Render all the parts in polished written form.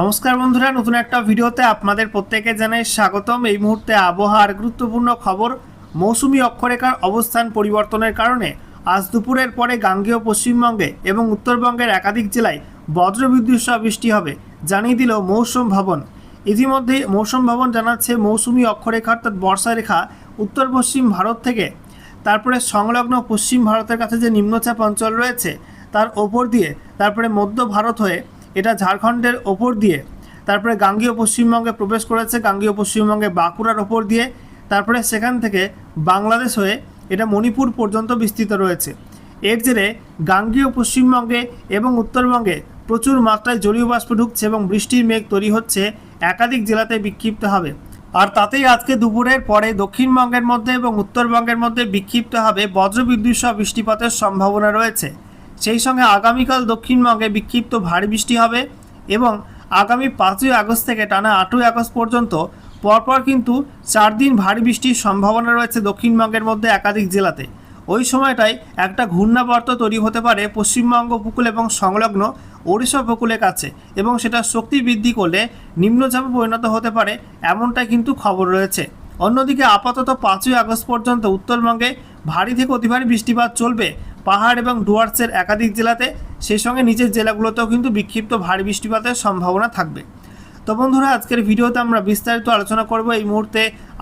নমস্কার বন্ধুরা, নতুন একটা ভিডিওতে আপনাদের প্রত্যেকে জানাই স্বাগতম। এই মুহূর্তে আবহাওয়ার গুরুত্বপূর্ণ খবর। মৌসুমি অক্ষরেখার অবস্থান পরিবর্তনের কারণে আজ দুপুরের পরে গাঙ্গেয় পশ্চিমবঙ্গে এবং উত্তরবঙ্গের একাধিক জেলায় বজ্রবিদ্যুৎ সহ বৃষ্টি হবে জানিয়ে দিল মৌসুম ভবন। ইতিমধ্যে মৌসুম ভবন জানাচ্ছে মৌসুমি অক্ষরেখা অর্থাৎ বর্ষারেখা উত্তর পশ্চিম ভারত থেকে তারপরে সংলগ্ন পশ্চিম ভারতের কাছে যে নিম্নচাপ অঞ্চল রয়েছে তার ওপর দিয়ে তারপরে মধ্য ভারত হয়ে এটা ঝাড়খণ্ডের ওপর দিয়ে তারপরে গাঙ্গেয় পশ্চিমবঙ্গে প্রবেশ করেছে, গাঙ্গেয় পশ্চিমবঙ্গে বাঁকুড়ার ওপর দিয়ে তারপরে সেখান থেকে বাংলাদেশ হয়ে এটা মণিপুর পর্যন্ত বিস্তৃত রয়েছে। এর জেরে গাঙ্গেয় পশ্চিমবঙ্গে এবং উত্তরবঙ্গে প্রচুর মাত্রায় জলীয় বাষ্প ঢুকছে এবং বৃষ্টির মেঘ তৈরি হচ্ছে, একাধিক জেলাতে বিক্ষিপ্ত হবে। আর তাতেই আজকে দুপুরের পরে দক্ষিণবঙ্গের মধ্যে এবং উত্তরবঙ্গের মধ্যে বিক্ষিপ্ত হবে বজ্রবিদ্যুৎ সহ বৃষ্টিপাতের সম্ভাবনা রয়েছে। সেই সঙ্গে আগামীকাল দক্ষিণবঙ্গে বিক্ষিপ্ত ভারী বৃষ্টি হবে এবং আগামী 5ই আগস্ট থেকে টানা 8ই আগস্ট পর্যন্ত পরপর কিন্তু 4 দিন ভারী বৃষ্টির সম্ভাবনা রয়েছে দক্ষিণবঙ্গের মধ্যে একাধিক জেলাতে। ওই সময়টায় একটা ঘূর্ণাবর্ত তৈরি হতে পারে পশ্চিমবঙ্গ উপকূল এবং সংলগ্ন ওড়িশা উপকূলের কাছে এবং সেটা শক্তি বৃদ্ধি করলে নিম্নচাপে পরিণত হতে পারে, এমনটাই কিন্তু খবর রয়েছে। অন্যদিকে আপাতত 5ই আগস্ট পর্যন্ত উত্তরবঙ্গে ভারী থেকে অতি ভারী বৃষ্টিপাত চলবে পাহাড় এবং ডুয়ার্সের একাধিক জেলাতে, সেই সঙ্গে নিচের জেলাগুলোতেও কিন্তু বিক্ষিপ্ত ভারী বৃষ্টিপাতের সম্ভাবনা থাকবে। তো বন্ধুরা, আজকের ভিডিওতে আমরা বিস্তারিত আলোচনা করব এই মুহূর্তে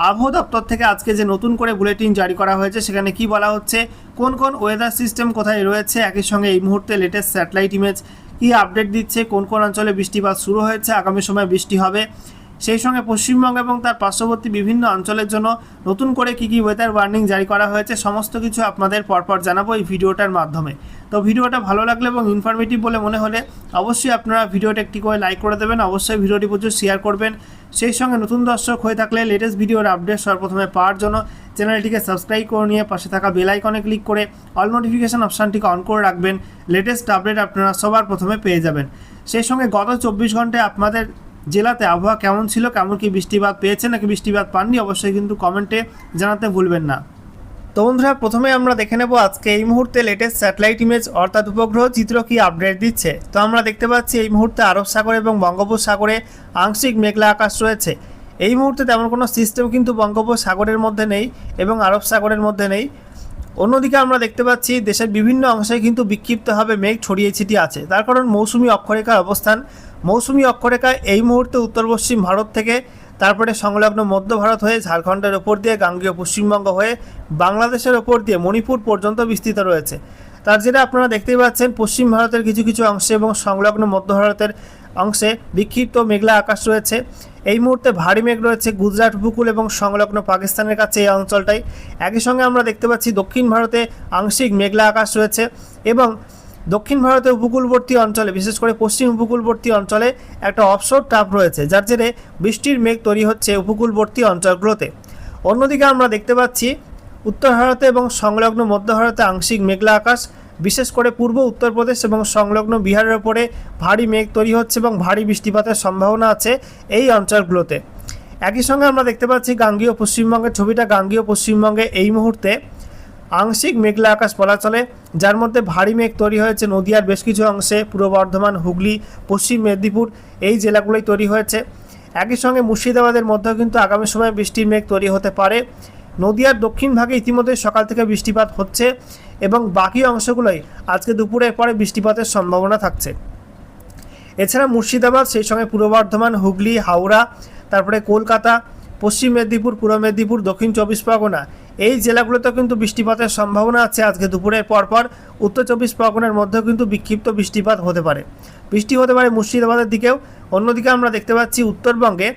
আবহাওয়া দপ্তর থেকে আজকে যে নতুন করে বুলেটিন জারি করা হয়েছে সেখানে কি বলা হচ্ছে, কোন কোন ওয়েদার সিস্টেম কোথায় রয়েছে, একই সঙ্গে এই মুহূর্তে লেটেস্ট স্যাটেলাইট ইমেজ কি আপডেট দিচ্ছে, কোন কোন অঞ্চলে বৃষ্টিপাত শুরু হয়েছে, আগামী সময় বৃষ্টি হবে, সেই সঙ্গে পশ্চিমবঙ্গ এবং তার পার্শ্ববর্তী বিভিন্ন অঞ্চলের জন্য নতুন করে কী কী ওয়েদার ওয়ার্নিং জারি করা হয়েছে সমস্ত কিছু আপনাদের পরপর জানাবো এই ভিডিওটার মাধ্যমে। তো ভিডিওটা ভালো লাগলে এবং ইনফরমেটিভ বলে মনে হলে অবশ্যই আপনারা ভিডিওটা একটি করে লাইক করে দেবেন, অবশ্যই ভিডিওটি প্রচুর শেয়ার করবেন। সেই সঙ্গে নতুন দর্শক হয়ে থাকলে লেটেস্ট ভিডিওর আপডেট সর্বপ্রথমে পাওয়ার জন্য চ্যানেলটিকে সাবস্ক্রাইব করে নিয়ে পাশে থাকা বেল আইকনে ক্লিক করে অল নোটিফিকেশান অপশানটিকে অন করে রাখবেন। লেটেস্ট আপডেট আপনারা সবার প্রথমে পেয়ে যাবেন। সেই সঙ্গে গত 24 ঘন্টায় আপনাদের জেলাতে আবহাওয়া কেমন ছিল, কেমন কি বৃষ্টিপাত পেয়েছে নাকি বৃষ্টিপাত পাননি, অবশ্যই কিন্তু কমেন্টে জানাতে ভুলবেন না। তো বন্ধুরা, প্রথমে আমরা দেখে নেব আজকে এই মুহূর্তে লেটেস্ট স্যাটেলাইট ইমেজ অর্থাৎ উপগ্রহ চিত্র কি আপডেট দিচ্ছে। তো আমরা দেখতে পাচ্ছি এই মুহূর্তে আরব সাগর এবং বঙ্গোপসাগরে আংশিক মেঘলা আকাশ রয়েছে। এই মুহূর্তে তেমন কোনো সিস্টেম কিন্তু বঙ্গোপসাগরের মধ্যে নেই এবং আরব সাগরের মধ্যে নেই। অন্যদিকে আমরা দেখতে পাচ্ছি দেশের বিভিন্ন অংশে কিন্তু বিক্ষিপ্তভাবে মেঘ ছড়িয়ে ছিটিয়ে আছে, তার কারণ মৌসুমি অক্ষরেখার অবস্থান। মৌসুমি অক্ষরেখা এই মুহূর্তে উত্তর পশ্চিম ভারত থেকে তারপরে সংলগ্ন মধ্য ভারত হয়ে ঝাড়খণ্ডের ওপর দিয়ে গাঙ্গেয় পশ্চিমবঙ্গ হয়ে বাংলাদেশের ওপর দিয়ে মণিপুর পর্যন্ত বিস্তৃত রয়েছে। তার যেটা আপনারা দেখতেই পাচ্ছেন পশ্চিম ভারতের কিছু কিছু অংশে এবং সংলগ্ন মধ্য ভারতের অংশে বিক্ষিপ্ত মেঘলা আকাশ রয়েছে। এই মুহূর্তে ভারী মেঘ রয়েছে গুজরাট উপকূল এবং সংলগ্ন পাকিস্তানের কাছে এই অঞ্চলটাই। একই সঙ্গে আমরা দেখতে পাচ্ছি দক্ষিণ ভারতে আংশিক মেঘলা আকাশ রয়েছে এবং দক্ষিণ ভারতের উপকূলবর্তী অঞ্চলে বিশেষ করে পশ্চিম উপকূলবর্তী অঞ্চলে একটা অফশোর ট্রাপ রয়েছে, যার জেরে বৃষ্টির মেঘ তৈরি হচ্ছে উপকূলবর্তী অঞ্চলগুলোতে। অন্যদিকে আমরা দেখতে পাচ্ছি উত্তর ভারতে এবং সংলগ্ন মধ্য ভারতে আংশিক মেঘলা আকাশ, বিশেষ করে পূর্ব উত্তরপ্রদেশ এবং সংলগ্ন বিহারের ওপরে ভারী মেঘ তৈরি হচ্ছে এবং ভারী বৃষ্টিপাতের সম্ভাবনা আছে এই অঞ্চলগুলোতে। একই সঙ্গে আমরা দেখতে পাচ্ছি গাঙ্গেয় পশ্চিমবঙ্গের ছবিটা। গাঙ্গেয় পশ্চিমবঙ্গে এই মুহূর্তে আংশিক মেঘলা আকাশ বলা চলে, যার মধ্যে ভারী মেঘ তৈরি হয়েছে নদিয়ার বেশ কিছু অংশে, পূর্ব বর্ধমান, হুগলি, পশ্চিম মেদিনীপুর এই জেলাগুলোই তৈরি হয়েছে। একই সঙ্গে মুর্শিদাবাদের মধ্যেও কিন্তু আগামী সময়ে বৃষ্টির মেঘ তৈরি হতে পারে। নদিয়ার দক্ষিণ ভাগে ইতিমধ্যে সকাল থেকে বৃষ্টিপাত হচ্ছে এবং বাকি অংশগুলোই আজকে দুপুরের পরে বৃষ্টিপাতের সম্ভাবনা থাকছে। এছাড়া মুর্শিদাবাদ, সেই সঙ্গে পূর্ব বর্ধমান, হুগলি, হাওড়া, তারপরে কলকাতা, পশ্চিম মেদিনীপুর, পূর্ব মেদিনীপুর, দক্ষিণ 24 পরগনা এই জেলাগুলোতেও কিন্তু বৃষ্টিপাতের সম্ভাবনা আছে আজকে দুপুরের পরপর। উত্তর 24 পরগনার মধ্যেও কিন্তু বিক্ষিপ্ত বৃষ্টিপাত হতে পারে, বৃষ্টি হতে পারে মুর্শিদাবাদের দিকেও। অন্যদিকে আমরা দেখতে পাচ্ছি উত্তরবঙ্গে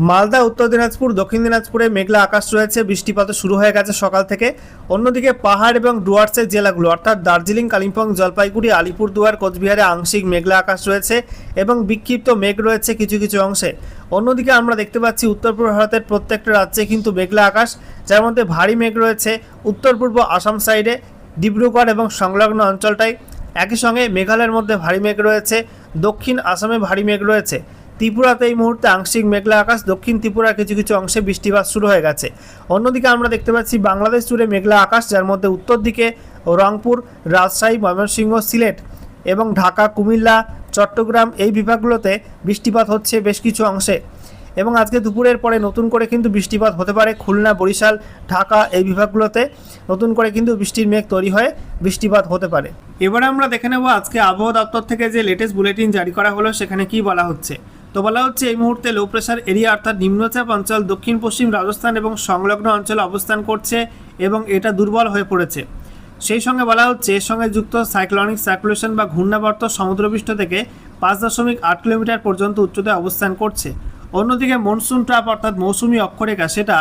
মালদা, উত্তর দিনাজপুর, দক্ষিণ দিনাজপুরে মেঘলা আকাশ রয়েছে, বৃষ্টিপাত শুরু হয়ে গেছে সকাল থেকে। অন্যদিকে পাহাড় এবং ডুয়ার্সের জেলাগুলো অর্থাৎ দার্জিলিং, কালিম্পং, জলপাইগুড়ি, আলিপুরদুয়ার, কোচবিহারে আংশিক মেঘলা আকাশ রয়েছে এবং বিক্ষিপ্ত মেঘ রয়েছে কিছু কিছু অংশে। অন্যদিকে আমরা দেখতে পাচ্ছি উত্তর পূর্ব ভারতের প্রত্যেকটা রাজ্যে কিন্তু মেঘলা আকাশ, যার মধ্যে ভারী মেঘ রয়েছে উত্তর পূর্ব আসাম সাইডে, ডিব্রুগড় এবং সংলগ্ন অঞ্চলটাই। একই সঙ্গে মেঘালয়ের মধ্যে ভারী মেঘ রয়েছে, দক্ষিণ আসামে ভারী মেঘ রয়েছে। ত্রিপুরাতে এই মুহূর্তে আংশিক মেঘলা আকাশ, দক্ষিণ ত্রিপুরার কিছু কিছু অংশে বৃষ্টিপাত শুরু হয়ে গেছে। অন্যদিকে আমরা দেখতে পাচ্ছি বাংলাদেশ জুড়ে মেঘলা আকাশ, যার মধ্যে উত্তর দিকে রংপুর, রাজশাহী, ময়মনসিংহ, সিলেট এবং ঢাকা, কুমিল্লা, চট্টগ্রাম এই বিভাগগুলোতে বৃষ্টিপাত হচ্ছে বেশ কিছু অংশে। এবং আজকে দুপুরের পরে নতুন করে কিন্তু বৃষ্টিপাত হতে পারে খুলনা, বরিশাল, ঢাকা এই বিভাগগুলোতে নতুন করে কিন্তু বৃষ্টির মেঘ তৈরি হয়ে বৃষ্টিপাত হতে পারে। এবারে আমরা দেখে নেব আজকে আবহাওয়া দপ্তর থেকে যে লেটেস্ট বুলেটিন জারি করা হলো সেখানে কি বলা হচ্ছে। তো বলা হচ্ছে এই মুহূর্তে লো প্রেশার এরিয়া অর্থাৎ নিম্নচাপ অঞ্চল দক্ষিণ পশ্চিম রাজস্থান এবং সংলগ্ন অঞ্চলে অবস্থান করছে এবং এটা দুর্বল হয়ে পড়েছে। সেই সঙ্গে বলা হচ্ছে এর সঙ্গে যুক্ত সাইক্লোনিক সার্কুলেশন বা ঘূর্ণাবর্ত সমুদ্রপৃষ্ঠ থেকে 5.8 কিলোমিটার পর্যন্ত উচ্চতায় অবস্থান করছে। অন্যদিকে মনসুন ট্রাপ অর্থাৎ মৌসুমি অক্ষরেখা সেটা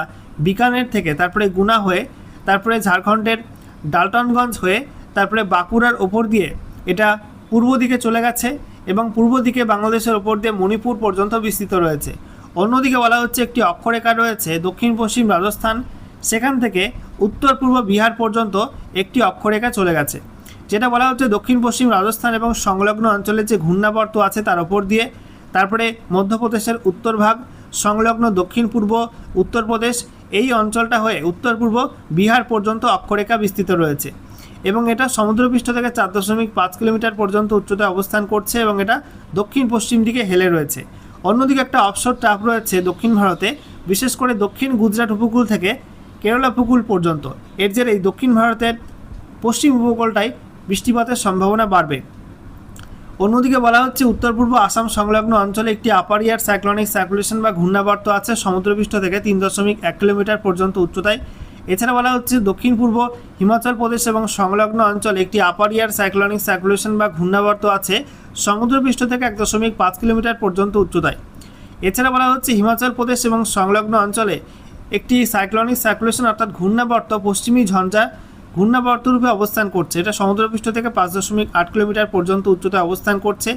বিকানের থেকে তারপরে গুনা হয়ে তারপরে ঝাড়খণ্ডের ডালটনগঞ্জ হয়ে তারপরে বাঁকুড়ার ওপর দিয়ে এটা পূর্ব দিকে চলে গেছে এবং পূর্ব দিকে বাংলাদেশের ওপর দিয়ে মণিপুর পর্যন্ত বিস্তৃত রয়েছে। অন্যদিকে বলা হচ্ছে একটি অক্ষরেখা রয়েছে দক্ষিণ পশ্চিম রাজস্থান, সেখান থেকে উত্তর পূর্ব বিহার পর্যন্ত একটি অক্ষরেখা চলে গেছে, যেটা বলা হচ্ছে দক্ষিণ পশ্চিম রাজস্থান এবং সংলগ্ন অঞ্চলের যে ঘূর্ণাবর্ত আছে তার ওপর দিয়ে তারপরে মধ্যপ্রদেশের উত্তর ভাগ সংলগ্ন দক্ষিণ পূর্ব উত্তরপ্রদেশ এই অঞ্চলটা হয়ে উত্তর পূর্ব বিহার পর্যন্ত অক্ষরেখা বিস্তৃত রয়েছে এবং এটা সমুদ্রপৃষ্ঠ থেকে 4.5 কিলোমিটার পর্যন্ত উচ্চতায় অবস্থান করছে এবং এটা দক্ষিণ পশ্চিম দিকে হেলে রয়েছে। অন্যদিকে একটা অফশোর ট্রাপ রয়েছে দক্ষিণ ভারতে, বিশেষ করে দক্ষিণ গুজরাট উপকূল থেকে কেরালা উপকূল পর্যন্ত। এর জেরে এই দক্ষিণ ভারতের পশ্চিম উপকূলটায় বৃষ্টিপাতের সম্ভাবনা বাড়বে। অন্যদিকে বলা হচ্ছে উত্তর পূর্ব আসাম সংলগ্ন অঞ্চলে একটি আপার এয়ার সাইক্লোনিক সার্কুলেশন বা ঘূর্ণাবর্ত আছে সমুদ্রপৃষ্ঠ থেকে 3.1 কিলোমিটার পর্যন্ত উচ্চতায়। এছাড়া বলা হচ্ছে দক্ষিণ পূর্ব হিমাচল প্রদেশ এবং সংলগ্ন অঞ্চলে একটি আপার এয়ার সাইক্লোনিক সার্কুলেশন বা ঘূর্ণাবর্ত আছে সমুদ্রপৃষ্ঠ থেকে 1.5 কিলোমিটার পর্যন্ত উচ্চতায়। এছাড়া বলা হচ্ছে হিমাচল প্রদেশ এবং সংলগ্ন অঞ্চলে একটি সাইক্লোনিক সার্কুলেশন অর্থাৎ ঘূর্ণাবর্ত পশ্চিমী ঝঞ্ঝা ঘূর্ণাবর্ত রূপে অবস্থান করছে, এটা সমুদ্রপৃষ্ঠ থেকে 5.8 কিলোমিটার পর্যন্ত উচ্চতায় অবস্থান করছে।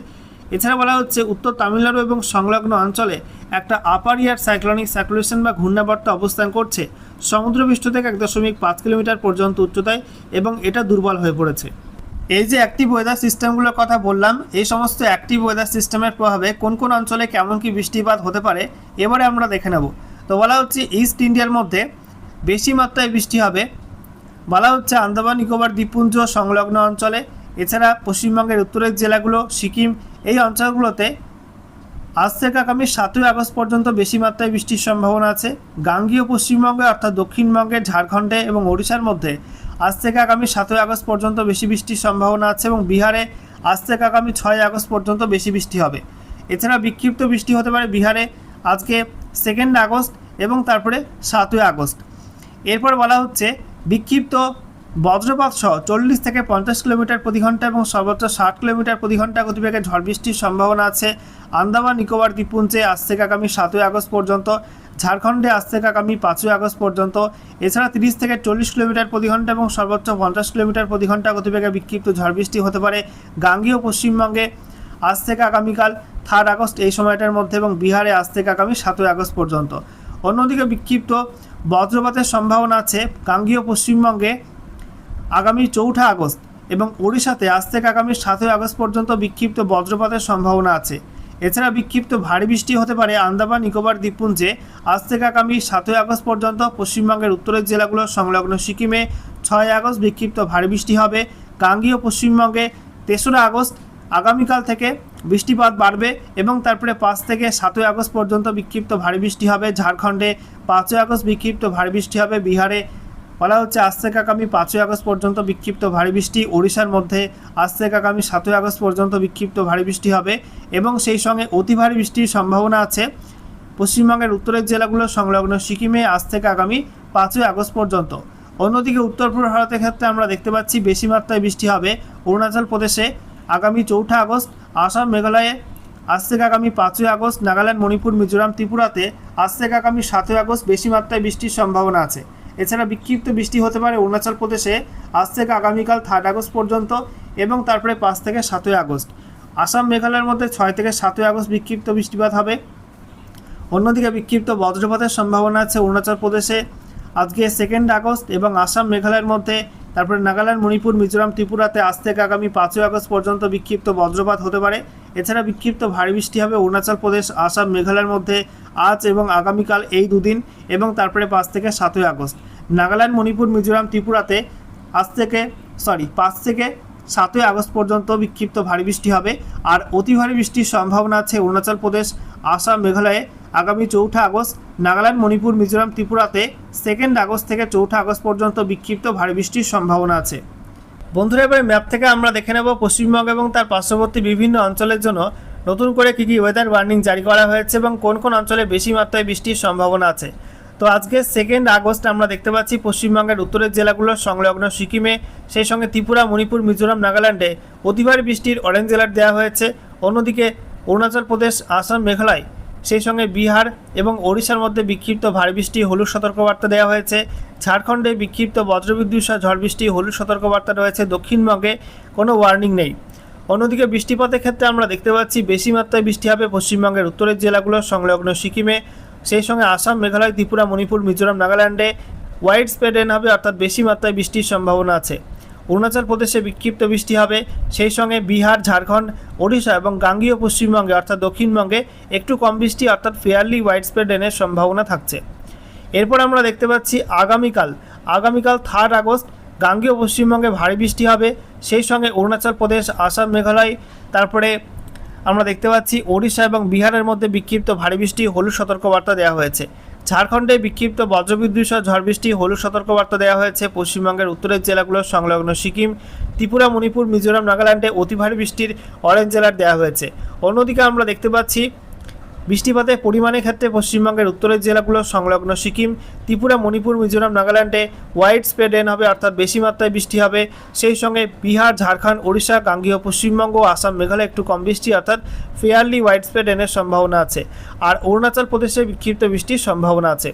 এছাড়া বলা হচ্ছে উত্তর তামিলনাড়ু এবং সংলগ্ন অঞ্চলে একটা আপার এয়ার সাইক্লোনিক সার্কুলেশন বা ঘূর্ণাবর্ত অবস্থান করছে সমুদ্রপৃষ্ঠ থেকে 1.5 কিলোমিটার পর্যন্ত উচ্চতায় এবং এটা দুর্বল হয়ে পড়েছে। এই যে অ্যাক্টিভ ওয়েদার সিস্টেমগুলোর কথা বললাম, এই সমস্ত অ্যাক্টিভ ওয়েদার সিস্টেমের প্রভাবে কোন কোন অঞ্চলে কেমন কি বৃষ্টিপাত হতে পারে এবারে আমরা দেখে নেব। তো বলা হচ্ছে ইস্ট ইন্ডিয়ার মধ্যে বেশি মাত্রায় বৃষ্টি হবে, বলা হচ্ছে আন্দামান নিকোবর দ্বীপপুঞ্জ সংলগ্ন অঞ্চলে। এছাড়া পশ্চিমবঙ্গের উত্তরের জেলাগুলো সিকিম এই অঞ্চলগুলোতে আজ থেকে আগামী 7ই আগস্ট পর্যন্ত বেশি মাত্রায় বৃষ্টির সম্ভাবনা আছে। গাঙ্গীয় পশ্চিমবঙ্গে অর্থাৎ দক্ষিণবঙ্গের ঝাড়খণ্ডে এবং ওড়িশার মধ্যে আজ থেকে আগামী 7ই আগস্ট পর্যন্ত বেশি বৃষ্টির সম্ভাবনা আছে এবং বিহারে আজ থেকে আগামী 6ই আগস্ট পর্যন্ত বেশি বৃষ্টি হবে। এছাড়া বিক্ষিপ্ত বৃষ্টি হতে পারে বিহারে আজকে 2 আগস্ট এবং তারপরে 7ই আগস্ট। এরপর বলা হচ্ছে বিক্ষিপ্ত বজ্রপাত সহ 40 থেকে 50 কিলোমিটার প্রতি ঘন্টা এবং সর্বোচ্চ 60 কিলোমিটার প্রতি ঘন্টা গতিবেগে ঝড় বৃষ্টির সম্ভাবনা আছে আন্দামান নিকোবর দ্বীপপুঞ্জে আজ থেকে আগামী 7ই আগস্ট পর্যন্ত, ঝাড়খণ্ডে আজ থেকে আগামী 5ই আগস্ট পর্যন্ত। এছাড়া 30 থেকে 40 কিলোমিটার প্রতি ঘন্টা এবং সর্বোচ্চ 50 কিলোমিটার প্রতি ঘন্টা গতিবেগে বিক্ষিপ্ত ঝড় বৃষ্টি হতে পারে গাঙ্গীয় পশ্চিমবঙ্গে আজ থেকে আগামীকাল 3 আগস্ট এই সময়টার মধ্যে এবং বিহারে আজ থেকে আগামী 7ই আগস্ট পর্যন্ত। অন্যদিকে বিক্ষিপ্ত বজ্রপাতের সম্ভাবনা আছে গাঙ্গীয় পশ্চিমবঙ্গে আগামী 4 আগস্ট এবং ওড়িশাতে আজ থেকে আগামী 7ই আগস্ট পর্যন্ত বিক্ষিপ্ত বজ্রপাতের সম্ভাবনা আছে। এছাড়া বিক্ষিপ্ত ভারী বৃষ্টি হতে পারে আন্দামান নিকোবর দ্বীপপুঞ্জে আজ থেকে আগামী 7ই আগস্ট পর্যন্ত। পশ্চিমবঙ্গের উত্তরের জেলাগুলো সংলগ্ন সিকিমে 6 আগস্ট বিক্ষিপ্ত ভারী বৃষ্টি হবে। গাঙ্গীয় পশ্চিমবঙ্গে 3রা আগস্ট আগামীকাল থেকে বৃষ্টিপাত বাড়বে এবং তারপরে 5 থেকে 7ই আগস্ট পর্যন্ত বিক্ষিপ্ত ভারী বৃষ্টি হবে। ঝাড়খণ্ডে 5ই আগস্ট বিক্ষিপ্ত ভারী বৃষ্টি হবে। বিহারে বলা হচ্ছে আজ থেকে আগামী 5ই আগস্ট পর্যন্ত বিক্ষিপ্ত ভারী বৃষ্টি। ওড়িশার মধ্যে আজ থেকে আগামী 7ই আগস্ট পর্যন্ত বিক্ষিপ্ত ভারী বৃষ্টি হবে এবং সেই সঙ্গে অতি ভারী বৃষ্টির সম্ভাবনা আছে পশ্চিমবঙ্গের উত্তরের জেলাগুলো সংলগ্ন সিকিমে আজ থেকে আগামী 5ই আগস্ট পর্যন্ত। অন্যদিকে উত্তর পূর্ব ভারতের ক্ষেত্রে আমরা দেখতে পাচ্ছি বেশি মাত্রায় বৃষ্টি হবে অরুণাচল প্রদেশে আগামী 4 আগস্ট, আসাম মেঘালয়ে আজ থেকে আগামী 5ই আগস্ট, নাগাল্যান্ড মণিপুর মিজোরাম ত্রিপুরাতে আজ থেকে আগামী 7ই আগস্ট বেশি মাত্রায় বৃষ্টির সম্ভাবনা আছে। এছাড়া বিক্ষিপ্ত বৃষ্টি হতে পারে অরুণাচল প্রদেশে আজ থেকে আগামীকাল 3 আগস্ট পর্যন্ত এবং তারপরে 5 থেকে 7ই আগস্ট। আসাম মেঘালয়ের মধ্যে 6 থেকে 7ই আগস্ট বিক্ষিপ্ত বৃষ্টিপাত হবে। অন্যদিকে বিক্ষিপ্ত বজ্রপাতের সম্ভাবনা আছে অরুণাচল প্রদেশে আজকে 2 আগস্ট এবং আসাম মেঘালয়ের মধ্যে, তারপরে নাগাল্যান্ড মণিপুর মিজোরাম ত্রিপুরাতে আজ থেকে আগামী 5ই আগস্ট পর্যন্ত বিক্ষিপ্ত বজ্রপাত হতে পারে। এছাড়া বিক্ষিপ্ত ভারী বৃষ্টি হবে অরুণাচল প্রদেশ আসাম মেঘালয়ের মধ্যে আজ এবং আগামীকাল এই দুদিন এবং তারপরে 5 থেকে 7ই আগস্ট। নাগাল্যান্ড মণিপুর মিজোরাম ত্রিপুরাতে 5 থেকে 7ই আগস্ট পর্যন্ত বিক্ষিপ্ত ভারী বৃষ্টি হবে। আর অতি ভারী বৃষ্টির সম্ভাবনা আছে অরুণাচল প্রদেশ, আসাম, মেঘালয়ে আগামী 4 আগস্ট, নাগাল্যান্ড, মণিপুর, মিজোরাম, ত্রিপুরাতে 2 আগস্ট থেকে 4 আগস্ট পর্যন্ত বিক্ষিপ্ত ভারী বৃষ্টির সম্ভাবনা আছে। বন্ধুরা, এবারে ম্যাপ থেকে আমরা দেখে নেব পশ্চিমবঙ্গ এবং তার পার্শ্ববর্তী বিভিন্ন অঞ্চলের জন্য নতুন করে কী কী ওয়েদার ওয়ার্নিং জারি করা হয়েছে এবং কোন কোন অঞ্চলে বেশি মাত্রায় বৃষ্টির সম্ভাবনা আছে। তো আজকে 2 আগস্ট আমরা দেখতে পাচ্ছি পশ্চিমবঙ্গের উত্তরের জেলাগুলোর সংলগ্ন সিকিমে, সেই সঙ্গে ত্রিপুরা, মণিপুর, মিজোরাম, নাগাল্যান্ডে অতি ভারী বৃষ্টির অরেঞ্জ অ্যালার্ট দেওয়া হয়েছে। অন্যদিকে অরুণাচল প্রদেশ, আসাম, মেঘালয়, সেই সঙ্গে বিহার এবং ওড়িশার মধ্যে বিক্ষিপ্ত ভারী বৃষ্টি হলুদ সতর্কবার্তা দেওয়া হয়েছে। ঝাড়খণ্ডে বিক্ষিপ্ত বজ্রবিদ্যুৎ সহ ঝড় বৃষ্টি হলুদ সতর্কবার্তা রয়েছে। দক্ষিণবঙ্গে কোনো ওয়ার্নিং নেই। অন্যদিকে বৃষ্টিপাতের ক্ষেত্রে আমরা দেখতে পাচ্ছি বেশি মাত্রায় বৃষ্টি হবে পশ্চিমবঙ্গের উত্তরের জেলাগুলোর সংলগ্ন সিকিমে, সেই সঙ্গে আসাম, মেঘালয়, ত্রিপুরা, মণিপুর, মিজোরাম, নাগাল্যান্ডে ওয়াইড স্প্রেড রেন হবে, অর্থাৎ বেশি মাত্রায় বৃষ্টির সম্ভাবনা আছে। অরুণাচল প্রদেশে বিক্ষিপ্ত বৃষ্টি হবে, সেই সঙ্গে বিহার, ঝাড়খণ্ড, ওড়িশা এবং গাঙ্গীয় পশ্চিমবঙ্গে অর্থাৎ দক্ষিণবঙ্গে একটু কম বৃষ্টি অর্থাৎ ফেয়ারলি ওয়াইড স্প্রেড রেনের সম্ভাবনা থাকছে। এরপর আমরা দেখতে পাচ্ছি আগামীকাল 3 আগস্ট গাঙ্গীয় পশ্চিমবঙ্গে ভারী বৃষ্টি হবে, সেই সঙ্গে অরুণাচল প্রদেশ, আসাম, মেঘালয়, তারপরে আমরা দেখতে পাচ্ছি ওড়িশা এবং বিহারের মধ্যে বিক্ষিপ্ত ভারী বৃষ্টি হলুদ সতর্কবার্তা দেওয়া হয়েছে। ঝাড়খণ্ডে বিক্ষিপ্ত বজ্রবিদ্যুৎ সহ ঝড় বৃষ্টি হলুদ সতর্কবার্তা দেওয়া হয়েছে। পশ্চিমবঙ্গের উত্তরের জেলাগুলোর সংলগ্ন সিকিম, ত্রিপুরা, মণিপুর, মিজোরাম, নাগাল্যান্ডে অতি ভারী বৃষ্টির অরেঞ্জ অ্যালার্ট দেওয়া হয়েছে। অন্যদিকে আমরা দেখতে পাচ্ছি বৃষ্টিপাতের পরিমাণের ক্ষেত্রে পশ্চিমবঙ্গের উত্তরের জেলাগুলোর সংলগ্ন সিকিম, ত্রিপুরা, মণিপুর, মিজোরাম, নাগাল্যান্ডে ওয়াইড স্প্রেড রেন হবে, অর্থাৎ বেশি মাত্রায় বৃষ্টি হবে। সেই সঙ্গে বিহার, ঝাড়খণ্ড, ওড়িশা, গাঙ্গীয় পশ্চিমবঙ্গ, আসাম, মেঘালয় একটু কম বৃষ্টি অর্থাৎ ফেয়ারলি ওয়াইড স্প্রেড রেনের সম্ভাবনা আছে। আর অরুণাচল প্রদেশে বিক্ষিপ্ত বৃষ্টির সম্ভাবনা আছে।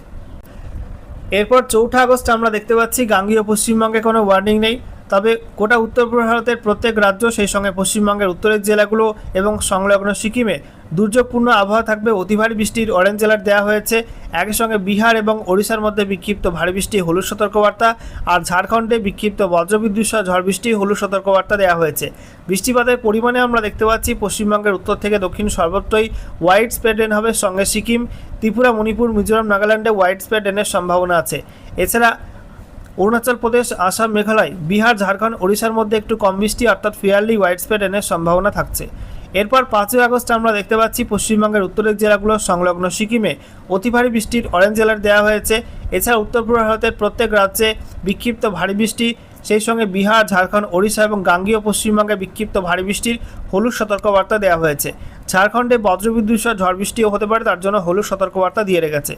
এরপর 4 আগস্ট আমরা দেখতে পাচ্ছি গাঙ্গীয় পশ্চিমবঙ্গে কোনো ওয়ার্নিং নেই, তবে গোটা উত্তর ভারতের প্রত্যেক রাজ্য, সেই সঙ্গে পশ্চিমবঙ্গের উত্তরের জেলাগুলো এবং সংলগ্ন সিকিমে দুর্যোগপূর্ণ আবহাওয়া থাকবে। অতি ভারী বৃষ্টির অরেঞ্জ অ্যালার্ট দেওয়া হয়েছে। একই সঙ্গে বিহার এবং ওড়িশার মধ্যে বিক্ষিপ্ত ভারী বৃষ্টি হলুদ সতর্কবার্তা, আর ঝাড়খণ্ডে বিক্ষিপ্ত বজ্রবিদ্যুৎ সহ ঝড় বৃষ্টি হলুদ সতর্কবার্তা দেওয়া হয়েছে। বৃষ্টিপাতের পরিমাণে আমরা দেখতে পাচ্ছি পশ্চিমবঙ্গের উত্তর থেকে দক্ষিণ সর্বত্রই ওয়াইড স্প্রেড রেন হবে, সঙ্গে সিকিম, ত্রিপুরা, মণিপুর, মিজোরাম, নাগাল্যান্ডে ওয়াইড স্প্রেড রেনের সম্ভাবনা আছে। এছাড়া অরুণাচল প্রদেশ, আসাম, মেঘালয়, বিহার, ঝাড়খণ্ড, ওড়িশার মধ্যে একটু কম বৃষ্টি অর্থাৎ ফেয়ারলি ওয়াইড স্প্রেড রেনের সম্ভাবনা থাকছে। এরপর 5 আগস্ট আমরা দেখতে পাচ্ছি পশ্চিমবঙ্গের উত্তরের জেলাগুলোর সংলগ্ন সিকিমে অতি ভারী বৃষ্টির অরেঞ্জ অ্যালার্ট দেওয়া হয়েছে। এছাড়া উত্তর পূর্ব ভারতের প্রত্যেক রাজ্যে বিক্ষিপ্ত ভারী বৃষ্টি, সেই সঙ্গে বিহার, ঝাড়খণ্ড, ওড়িশা এবং গাঙ্গীয় পশ্চিমবঙ্গে বিক্ষিপ্ত ভারী বৃষ্টির হলুদ সতর্কবার্তা দেওয়া হয়েছে। ঝাড়খণ্ডে বজ্রবিদ্যুৎ সহ ঝড় বৃষ্টিও হতে পারে, তার জন্য হলুদ সতর্কবার্তা দিয়ে রেখেছে।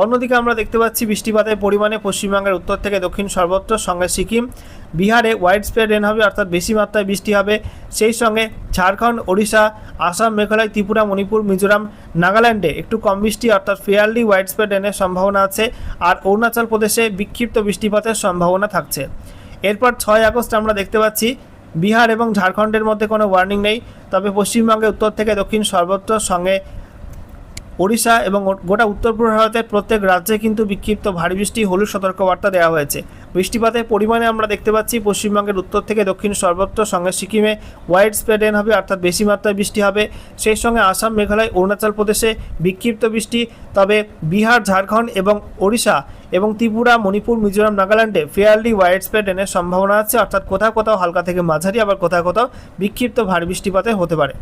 অন্যদিকে আমরা দেখতে পাচ্ছি বৃষ্টিপাতের পরিমাণে পশ্চিমবঙ্গের উত্তর থেকে দক্ষিণ সর্বত্র, সঙ্গে সিকিম, বিহারে ওয়াইড স্প্রেড রেন হবে, অর্থাৎ বেশি মাত্রায় বৃষ্টি হবে। সেই সঙ্গে ঝাড়খণ্ড, ওড়িশা, আসাম, মেঘালয়, ত্রিপুরা, মণিপুর, মিজোরাম, নাগাল্যান্ডে একটু কম বৃষ্টি অর্থাৎ ফেয়ারলি ওয়াইড স্প্রেড রেনের সম্ভাবনা আছে। আর অরুণাচল প্রদেশে বিক্ষিপ্ত বৃষ্টিপাতের সম্ভাবনা থাকছে। এরপর 6 আগস্ট আমরা দেখতে পাচ্ছি বিহার এবং ঝাড়খণ্ডের মধ্যে কোনো ওয়ার্নিং নেই, তবে পশ্চিমবঙ্গের উত্তর থেকে দক্ষিণ সর্বত্র, সঙ্গে ওড়িশা এবং গোটা উত্তর পূর্ব ভারতের প্রত্যেক রাজ্যে কিন্তু বিক্ষিপ্ত ভারী বৃষ্টি হলুদ সতর্কবার্তা দেওয়া হয়েছে। বৃষ্টিপাতের পরিমাণে আমরা দেখতে পাচ্ছি পশ্চিমবঙ্গের উত্তর থেকে দক্ষিণ সর্বত্র, সঙ্গে সিকিমে ওয়াইড স্প্রেড রেন হবে, অর্থাৎ বেশি মাত্রায় বৃষ্টি হবে। সেই সঙ্গে আসাম, মেঘালয়, অরুণাচল প্রদেশে বিক্ষিপ্ত বৃষ্টি, তবে বিহার, ঝাড়খণ্ড এবং ওড়িশা এবং ত্রিপুরা, মণিপুর, মিজোরাম, নাগাল্যান্ডে ফেয়ারলি ওয়াইড স্প্রেড রেনের সম্ভাবনা আছে, অর্থাৎ কোথাও কোথাও হালকা থেকে মাঝারি, আবার কোথাও কোথাও বিক্ষিপ্ত ভারী বৃষ্টিপাতে হতে পারে।